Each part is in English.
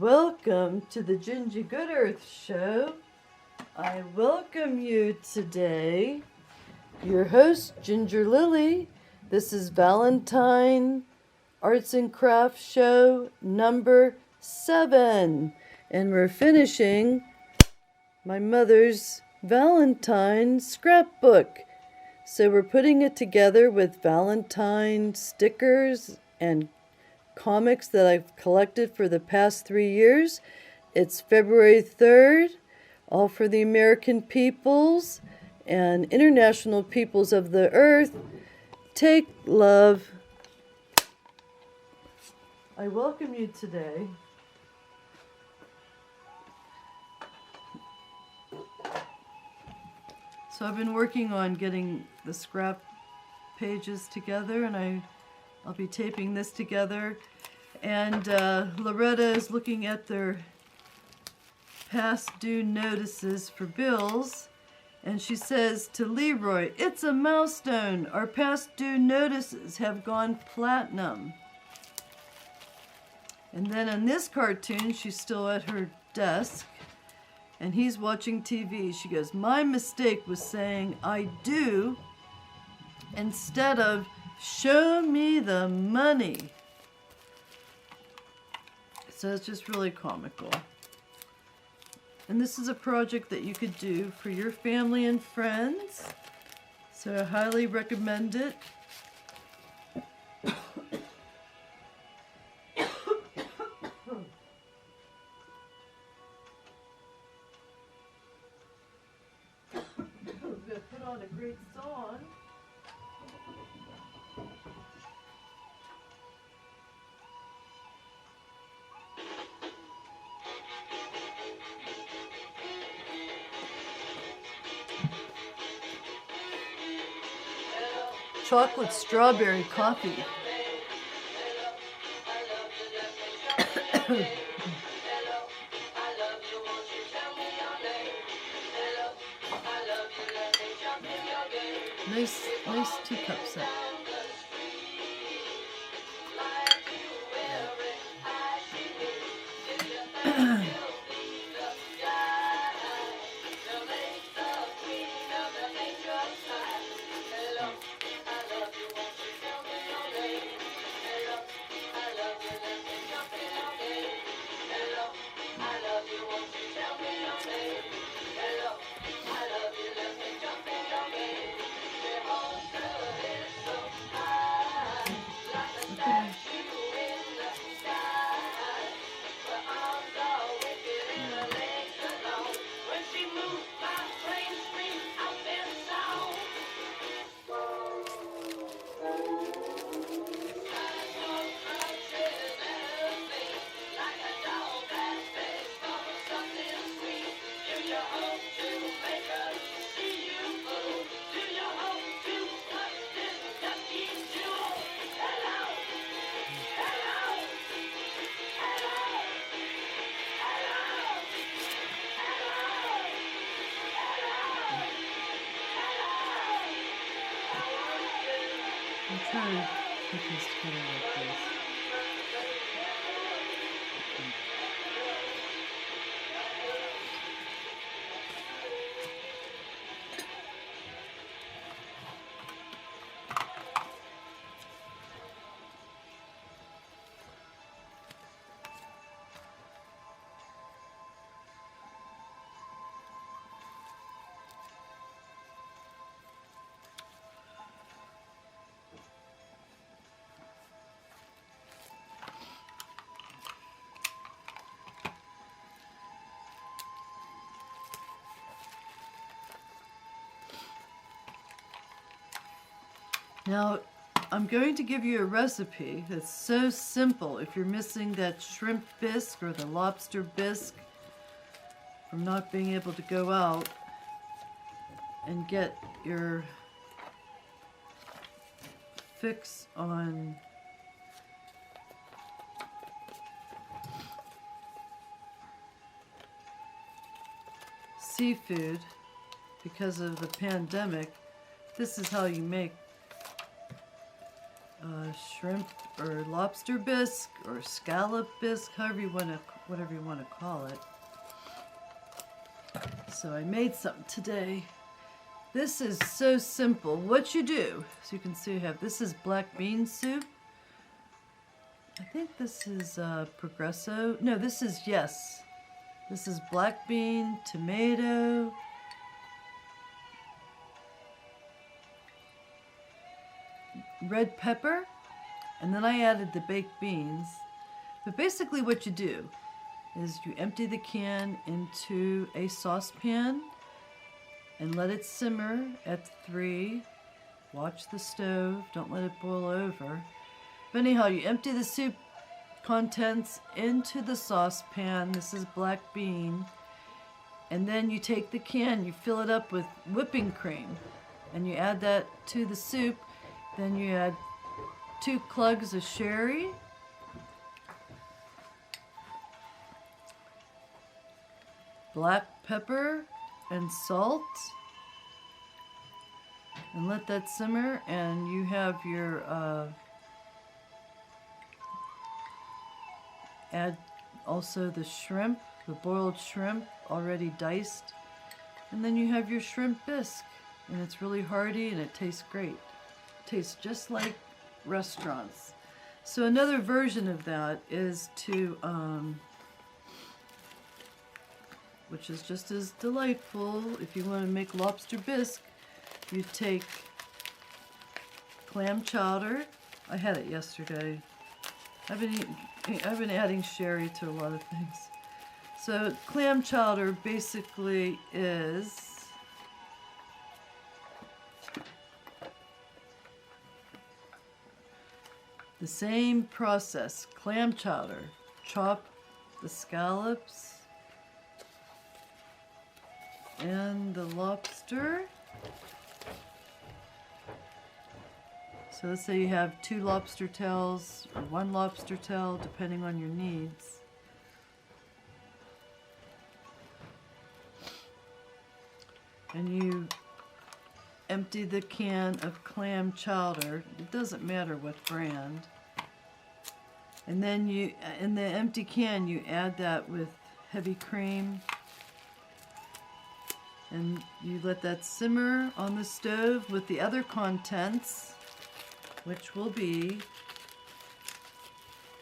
Welcome to the GinGeeGoodEarth show. I welcome you today, your host, Ginger Lily. This is Valentine Arts and Crafts show number 7. And we're finishing my mother's Valentine scrapbook. So we're putting it together with Valentine stickers and comics that I've collected for the past 3 years. It's February 3rd, all for the American peoples and international peoples of the earth. Take love. I welcome you today. So I've been working on getting the scrap pages together, and I'll be taping this together. And Loretta is looking at their past due notices for bills. And she says to Leroy, "It's a milestone. Our past due notices have gone platinum." And then in this cartoon, she's still at her desk. And he's watching TV. She goes, "My mistake was saying I do instead of show me the money." So it's just really comical. And this is a project that you could do for your family and friends. So I highly recommend it. I'm going to put on a great song. Chocolate strawberry coffee. Nice teacup set. I'm trying to put this together like this. Now, I'm going to give you a recipe that's so simple. If you're missing that shrimp bisque or the lobster bisque from not being able to go out and get your fix on seafood because of the pandemic, this is how you make shrimp or lobster bisque or scallop bisque, whatever you want to call it. So I made something today. This is so simple. What you do, so you can see I have, this is black bean soup. I think this is Progresso. No, this is, yes. This is black bean, tomato, red pepper, and then I added the baked beans. But basically what you do is you empty the can into a saucepan and let it simmer at 3. Watch the stove, don't let it boil over. But anyhow, you empty the soup contents into the saucepan. This is black bean. And then you take the can, you fill it up with whipping cream, and you add that to the soup. Then you add 2 clugs of sherry, black pepper and salt, and let that simmer. And you have your add also the shrimp, the boiled shrimp already diced, and then you have your shrimp bisque, and it's really hearty and it tastes great. It tastes just like restaurants. So another version of that is to which is just as delightful. If you want to make lobster bisque, you take clam chowder. I had it yesterday. I've been adding sherry to a lot of things. So clam chowder basically is the same process. Clam chowder. Chop the scallops and the lobster. So let's say you have 2 lobster tails or 1 lobster tail, depending on your needs. And you empty the can of clam chowder. It doesn't matter what brand. And then you, in the empty can, you add that with heavy cream. And you let that simmer on the stove with the other contents, which will be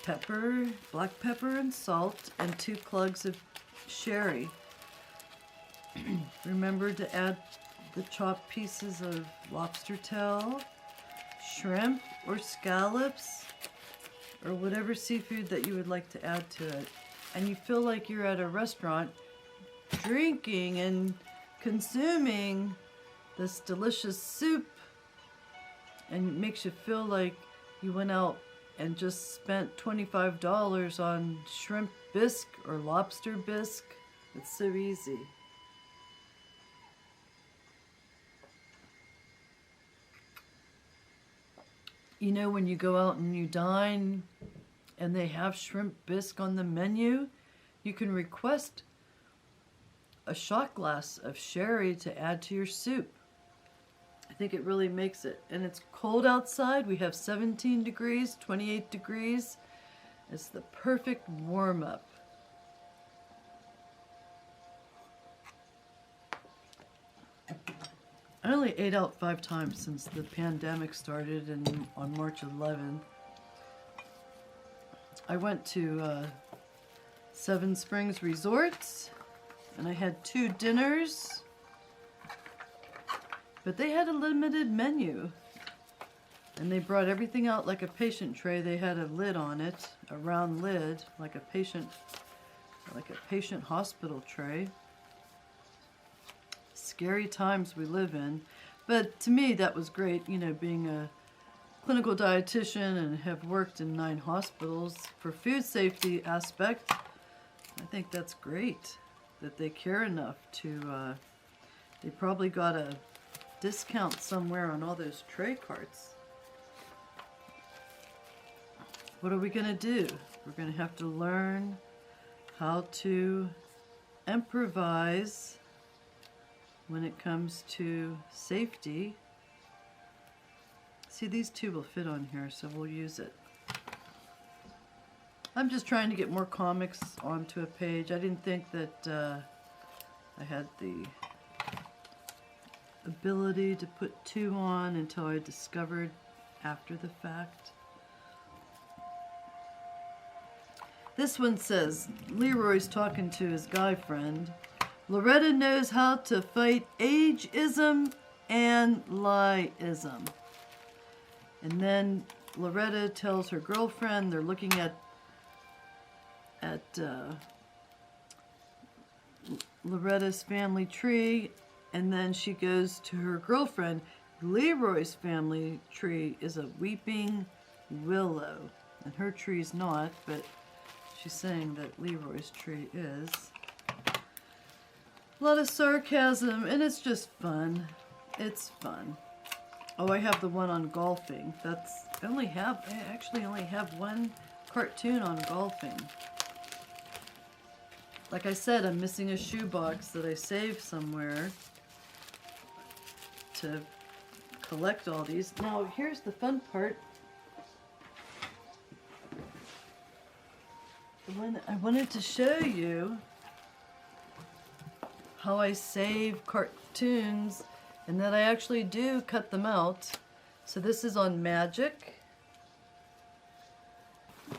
pepper, black pepper and salt, and 2 clugs of sherry. Remember to add the chopped pieces of lobster tail, shrimp, or scallops, or whatever seafood that you would like to add to it. And you feel like you're at a restaurant drinking and consuming this delicious soup, and it makes you feel like you went out and just spent $25 on shrimp bisque or lobster bisque. It's so easy. You know, when you go out and you dine and they have shrimp bisque on the menu, you can request a shot glass of sherry to add to your soup. I think it really makes it. And it's cold outside. We have 17 degrees, 28 degrees. It's the perfect warm-up. I only ate out 5 times since the pandemic started on March 11th. I went to Seven Springs Resorts, and I had 2 dinners, but they had a limited menu, and they brought everything out like a patient tray. They had a lid on it, a round lid, like a patient hospital tray. Scary times we live in, but to me that was great. You know, being a clinical dietitian and have worked in 9 hospitals, for food safety aspect, I think that's great that they care enough to, they probably got a discount somewhere on all those tray carts. What are we going to do? We're going to have to learn how to improvise when it comes to safety. See, these two will fit on here, so we'll use it. I'm just trying to get more comics onto a page. I didn't think that I had the ability to put 2 on until I discovered after the fact. This one says, Leroy's talking to his guy friend. Loretta knows how to fight ageism and lieism. And then Loretta tells her girlfriend they're looking at Loretta's family tree, and then she goes to her girlfriend. Leroy's family tree is a weeping willow, and her tree's not, but she's saying that Leroy's tree is. A lot of sarcasm, and it's just fun. It's fun. Oh, I have the one on golfing. I actually only have one cartoon on golfing. Like I said, I'm missing a shoebox that I saved somewhere to collect all these. Now, here's the fun part. I wanted to show you how I save cartoons, and that I actually do cut them out. So this is on Magic.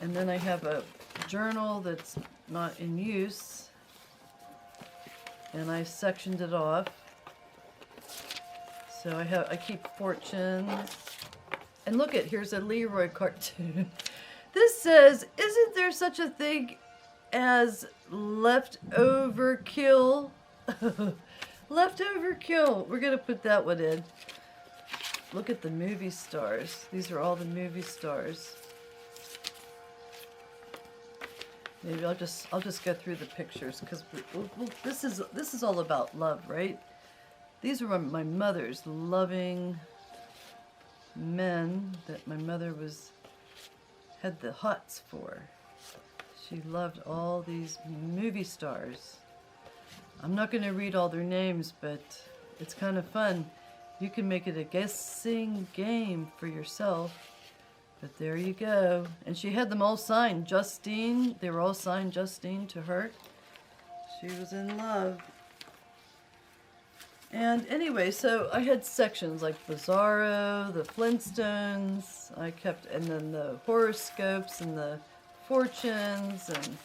And then I have a journal that's not in use, and I sectioned it off. So I keep fortunes. And look here's a Leroy cartoon. This says, isn't there such a thing as leftover kill? Leftover kill. We're going to put that one in. Look at the movie stars. These are all the movie stars. Maybe I'll just go through the pictures, because this is all about love, right? These are my mother's loving men that my mother had the hots for. She loved all these movie stars. I'm not going to read all their names, but it's kind of fun. You can make it a guessing game for yourself. But there you go. And she had them all signed. Justine, they were all signed Justine to her. She was in love. And anyway, so I had sections like Bizarro, the Flintstones, and then the horoscopes and the fortunes, and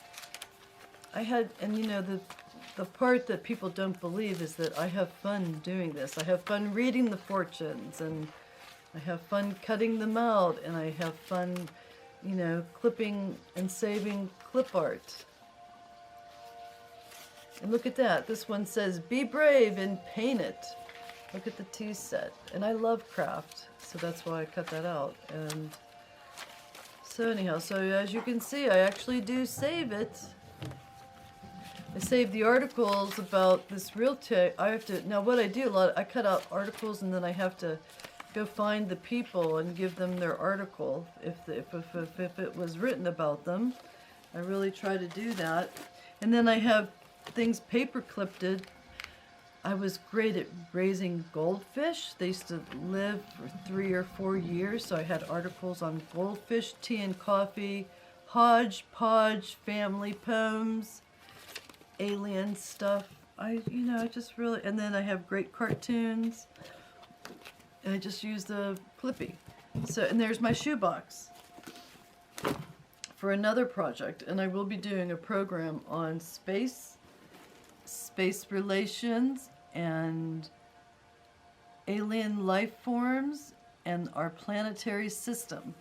I had, and you know, the part that people don't believe is that I have fun doing this. I have fun reading the fortunes, and I have fun cutting them out, and I have fun, you know, clipping and saving clip art. And look at that. This one says, be brave and paint it. Look at the tea set. And I love craft, so that's why I cut that out. And so anyhow, so as you can see, I actually do save it. I save the articles about this realty. Now what I do a lot, I cut out articles, and then I have to go find the people and give them their article if it was written about them. I really try to do that. And then I have things paper clipped. I was great at raising goldfish. They used to live for 3 or 4 years, so I had articles on goldfish, tea and coffee, hodgepodge family poems, alien stuff. I just really, and then I have great cartoons, and I just use the Clippy. So, and there's my shoebox for another project, and I will be doing a program on space relations and alien life forms and our planetary system.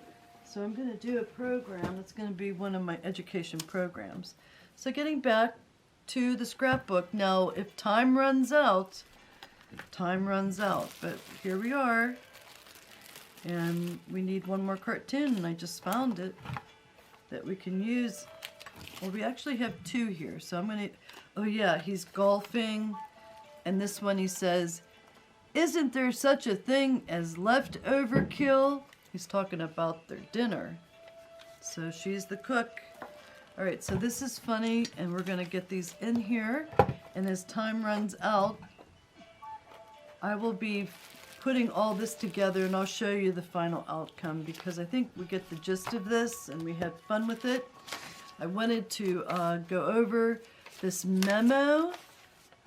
So I'm going to do a program that's going to be one of my education programs. So getting back to the scrapbook, now if time runs out, but here we are, and we need one more cartoon, and I just found it that we can use. Well, we actually have 2 here, so I'm going to, oh yeah, he's golfing, and this one he says, isn't there such a thing as leftover kill? He's talking about their dinner. So she's the cook. All right, so this is funny, and we're going to get these in here, and as time runs out, I will be putting all this together, and I'll show you the final outcome because I think we get the gist of this and we had fun with it. I wanted to go over this memo,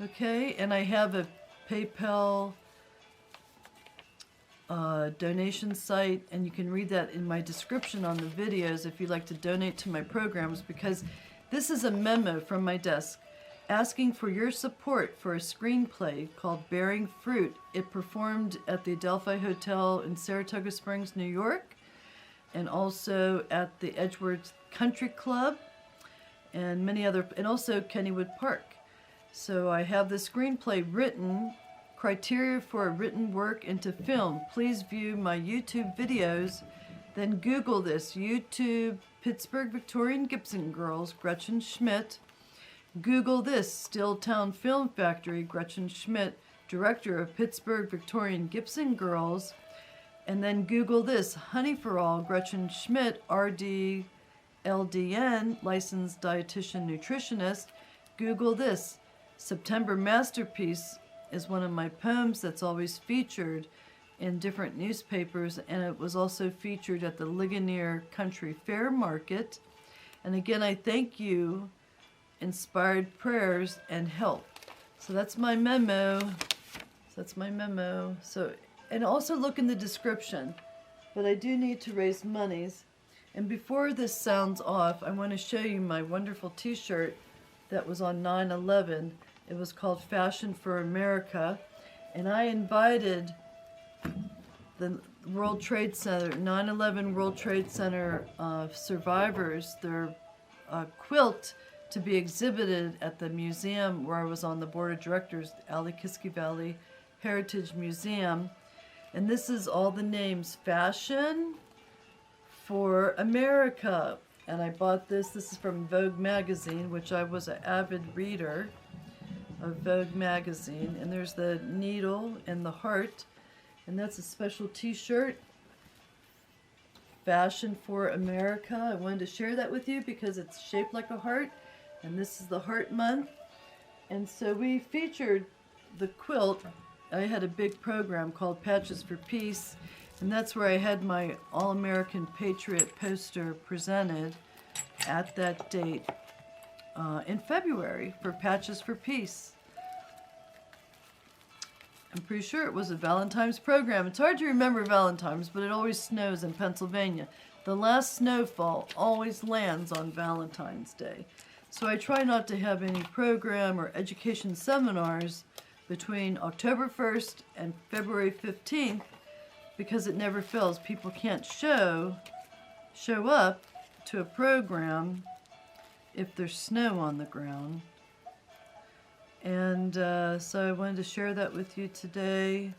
okay, and I have a PayPal donation site, and you can read that in my description on the videos if you'd like to donate to my programs, because this is a memo from my desk asking for your support for a screenplay called Bearing Fruit. It performed at the Adelphi Hotel in Saratoga Springs, New York, and also at the Edgeworth Country Club and many other, and also Kennywood Park. So I have the screenplay written. Criteria for a written work into film. Please view my YouTube videos, then Google this. YouTube Pittsburgh Victorian Gibson Girls, Gretchen Schmidt. Google this, Stilltown Film Factory, Gretchen Schmidt, director of Pittsburgh Victorian Gibson Girls. And then Google this, Honey for All, Gretchen Schmidt, RD, LDN, licensed dietitian nutritionist. Google this, September Masterpiece is one of my poems that's always featured in different newspapers, and it was also featured at the Ligonier Country Fair Market. And again, I thank you, inspired prayers and help. So that's my memo. So, and also look in the description. But I do need to raise monies. And before this sounds off, I want to show you my wonderful t-shirt that was on 9/11. It was called Fashion for America, and I invited the World Trade Center, 9/11 World Trade Center survivors, their quilt to be exhibited at the museum where I was on the board of directors, the Alikiski Valley Heritage Museum. And this is all the names, Fashion for America. And I bought this is from Vogue magazine, which I was an avid reader of Vogue magazine. And there's the needle and the heart, and that's a special t-shirt, Fashion for America. I wanted to share that with you because it's shaped like a heart, and this is the heart month. And so we featured the quilt. I had a big program called Patches for Peace, and that's where I had my All-American Patriot poster presented at that date in February for Patches for Peace. I'm pretty sure it was a Valentine's program. It's hard to remember Valentine's, but it always snows in Pennsylvania. The last snowfall always lands on Valentine's Day. So I try not to have any program or education seminars between October 1st and February 15th because it never fails. People can't show up to a program if there's snow on the ground. And so I wanted to share that with you today.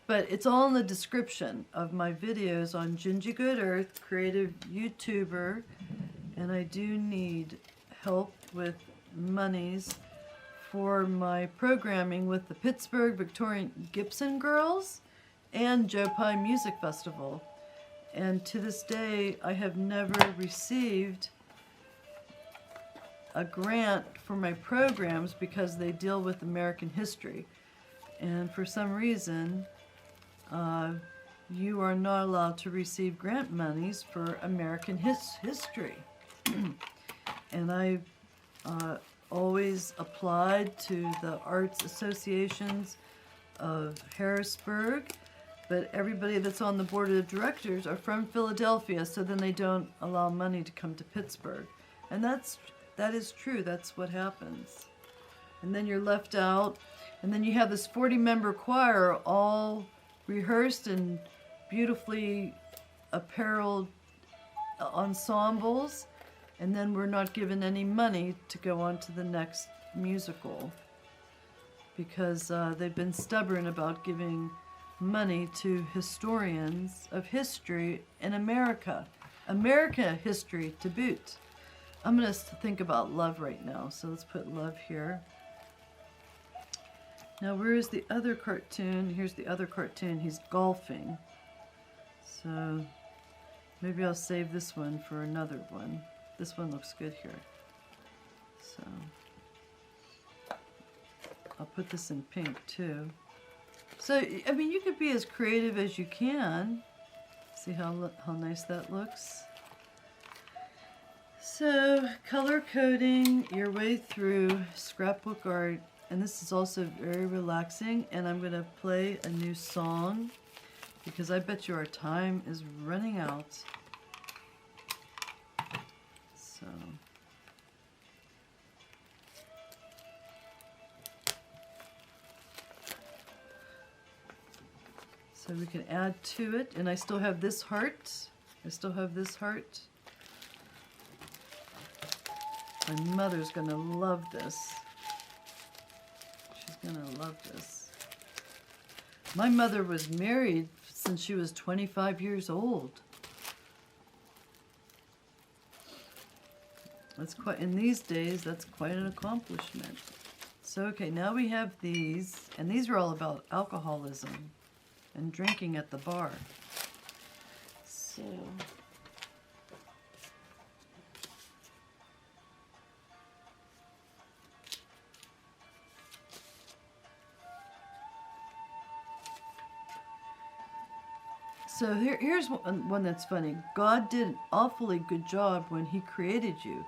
But it's all in the description of my videos on GinGeeGoodEarth, creative YouTuber. And I do need help with monies for my programming with the Pittsburgh Victorian Gibson Girls and Joe Pye Music Festival. And to this day, I have never received a grant for my programs because they deal with American history. And for some reason, you are not allowed to receive grant monies for American history. And I always applied to the arts associations of Harrisburg, but everybody that's on the board of directors are from Philadelphia, so then they don't allow money to come to Pittsburgh. And that is true. That's what happens. And then you're left out. And then you have this 40-member choir, all rehearsed and beautifully appareled ensembles. And then we're not given any money to go on to the next musical because they've been stubborn about giving money to historians of history in America. America history to boot. I'm going to think about love right now, so let's put love here. Now, where is the other cartoon? Here's the other cartoon. He's golfing. So maybe I'll save this one for another one. This one looks good here. So I'll put this in pink too. So, I mean, you could be as creative as you can. See how nice that looks? So, color coding your way through scrapbook art. And this is also very relaxing. And I'm going to play a new song because I bet you our time is running out. So we can add to it, and I still have this heart. My mother's gonna love this. She's gonna love this. My mother was married since she was 25 years old. That's quite, in these days, that's quite an accomplishment. So, okay, now we have these, and these are all about alcoholism and drinking at the bar. So here's one that's funny. God did an awfully good job when he created you.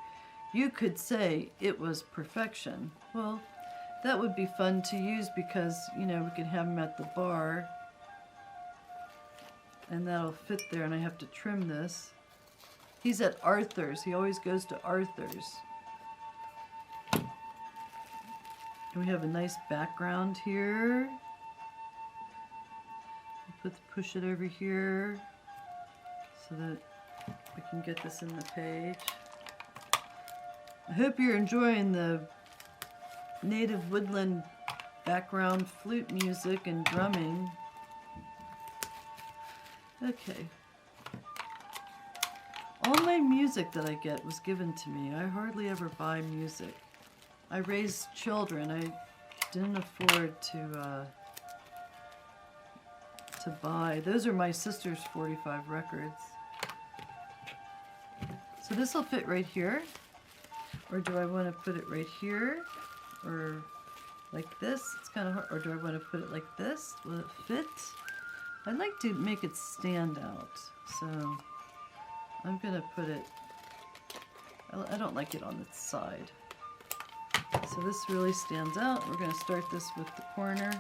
You could say it was perfection. Well, that would be fun to use because, you know, we could have him at the bar. And that'll fit there, and I have to trim this. He's at Arthur's. He always goes to Arthur's. And we have a nice background here. Push it over here so that we can get this in the page. I hope you're enjoying the native woodland background flute music and drumming. Okay. All my music that I get was given to me. I hardly ever buy music. I raised children. I didn't afford to buy. Those are my sister's 45 records. So this will fit right here. Or do I want to put it right here? Or like this? It's kind of hard. Or do I want to put it like this? Will it fit? I'd like to make it stand out, so I'm going to put it, I don't like it on the side. So this really stands out. We're going to start this with the corner.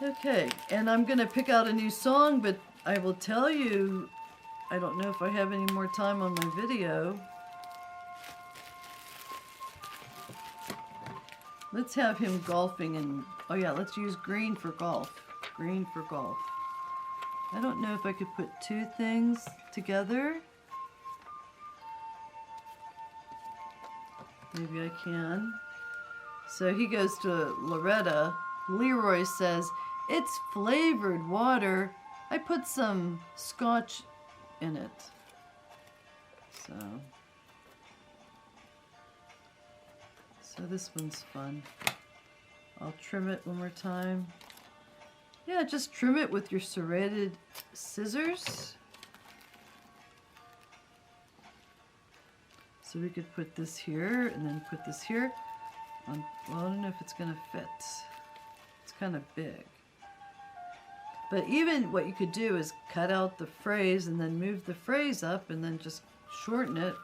Okay, and I'm going to pick out a new song, but I will tell you, I don't know if I have any more time on my video. Let's have him golfing and, oh yeah, let's use green for golf. Green for golf. I don't know if I could put two things together. Maybe I can. So he goes to Loretta. Leroy says, it's flavored water. I put some scotch in it. So this one's fun. I'll trim it one more time. Yeah, just trim it with your serrated scissors. So we could put this here and then put this here. Well, I don't know if it's going to fit. It's kind of big. But even what you could do is cut out the phrase and then move the phrase up and then just shorten it